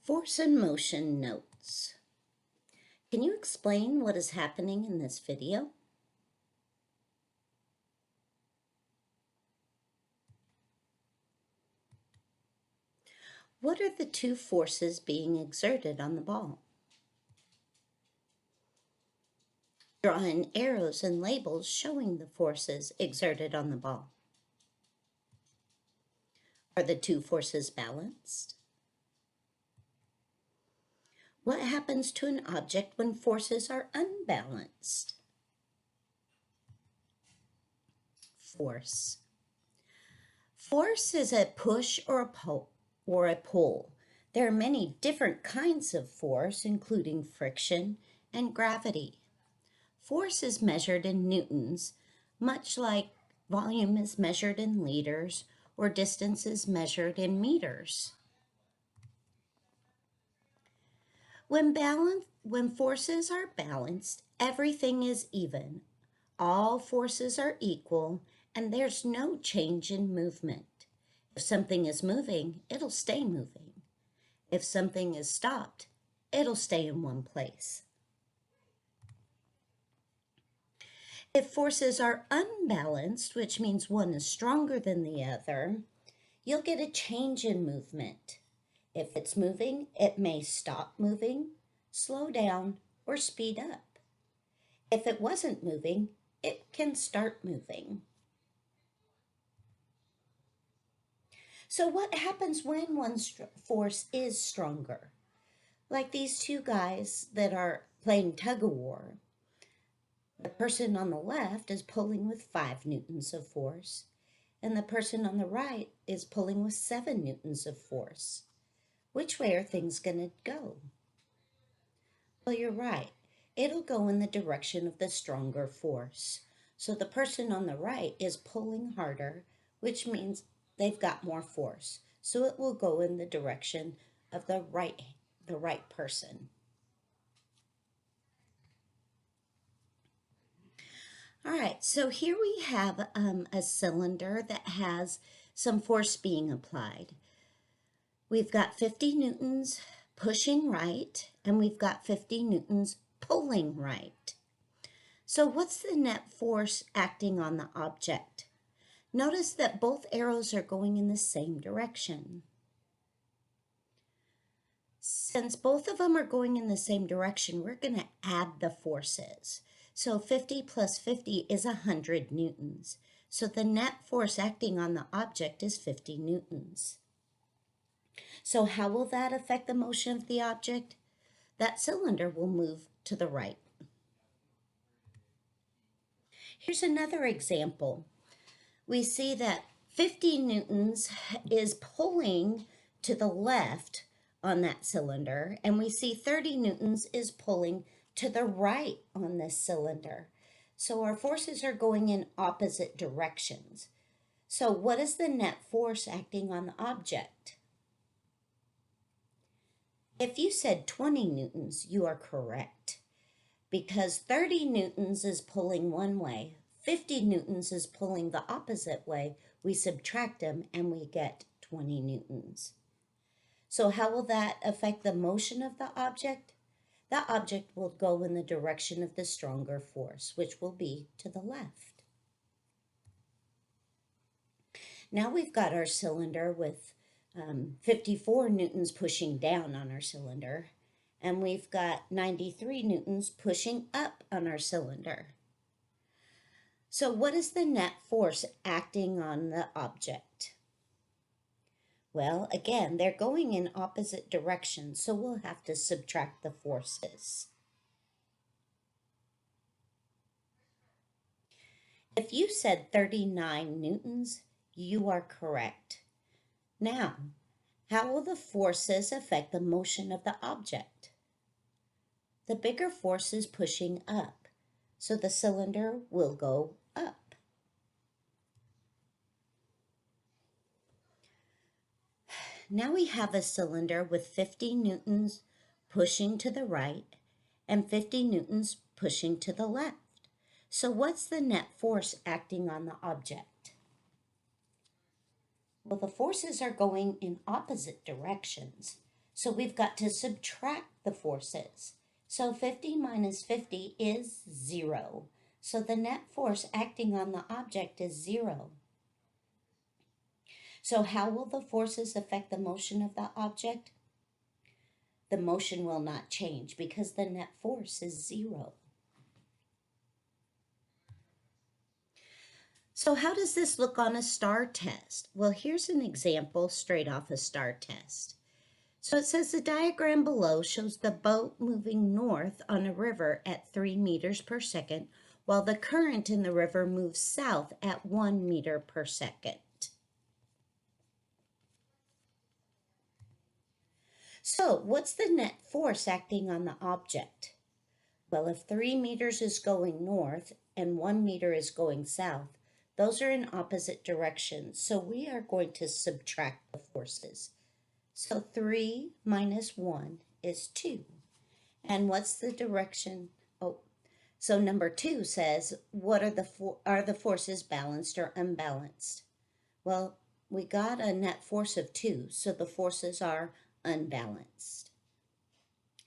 Force and motion notes. Can you explain what is happening in this video? What are the two forces being exerted on the ball? Draw in arrows and labels showing the forces exerted on the ball. Are the two forces balanced? What happens to an object when forces are unbalanced? Force. Force is a push or a pull. There are many different kinds of force, including friction and gravity. Force is measured in newtons, much like volume is measured in liters or distance is measured in meters. When forces are balanced, everything is even. All forces are equal, and there's no change in movement. If something is moving, it'll stay moving. If something is stopped, it'll stay in one place. If forces are unbalanced, which means one is stronger than the other, you'll get a change in movement. If it's moving, it may stop moving, slow down, or speed up. If it wasn't moving, it can start moving. So what happens when one force is stronger? Like these two guys that are playing tug-of-war. The person on the left is pulling with 5 newtons of force, and the person on the right is pulling with 7 newtons of force. Which way are things going to go? Well, you're right. It'll go in the direction of the stronger force. So the person on the right is pulling harder, which means they've got more force. So it will go in the direction of the right person. All right, so here we have a cylinder that has some force being applied. We've got 50 newtons pushing right, and we've got 50 newtons pulling right. So what's the net force acting on the object? Notice that both arrows are going in the same direction. Since both of them are going in the same direction, we're going to add the forces. So 50 plus 50 is 100 newtons. So the net force acting on the object is 50 newtons. So how will that affect the motion of the object? That cylinder will move to the right. Here's another example. We see that 50 newtons is pulling to the left on that cylinder, and we see 30 newtons is pulling to the right on this cylinder. So our forces are going in opposite directions. So what is the net force acting on the object? If you said 20 newtons, you are correct, because 30 newtons is pulling one way, 50 newtons is pulling the opposite way. We subtract them and we get 20 newtons. So how will that affect the motion of the object? The object will go in the direction of the stronger force, which will be to the left. Now we've got our cylinder with 54 newtons pushing down on our cylinder, and we've got 93 newtons pushing up on our cylinder. So what is the net force acting on the object? Well, again, they're going in opposite directions, so we'll have to subtract the forces. If you said 39 newtons, you are correct. Now, how will the forces affect the motion of the object? The bigger force is pushing up, so the cylinder will go up. Now we have a cylinder with 50 newtons pushing to the right and 50 newtons pushing to the left. So what's the net force acting on the object? Well, the forces are going in opposite directions. So we've got to subtract the forces. So 50 minus 50 is 0. So the net force acting on the object is 0. So how will the forces affect the motion of the object? The motion will not change because the net force is 0. So how does this look on a star test? Well, here's an example straight off a star test. So it says the diagram below shows the boat moving north on a river at 3 meters per second, while the current in the river moves south at 1 meter per second. So what's the net force acting on the object? Well, if 3 meters is going north and 1 meter is going south, those are in opposite directions. So we are going to subtract the forces. So 3 minus 1 is 2. And what's the direction? Oh, so number 2 says, what are the forces balanced or unbalanced? Well, we got a net force of 2, so the forces are unbalanced.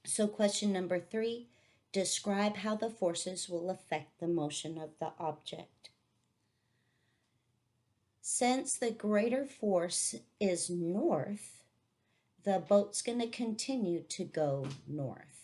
So question number 3, describe how the forces will affect the motion of the object. Since the greater force is north, the boat's going to continue to go north.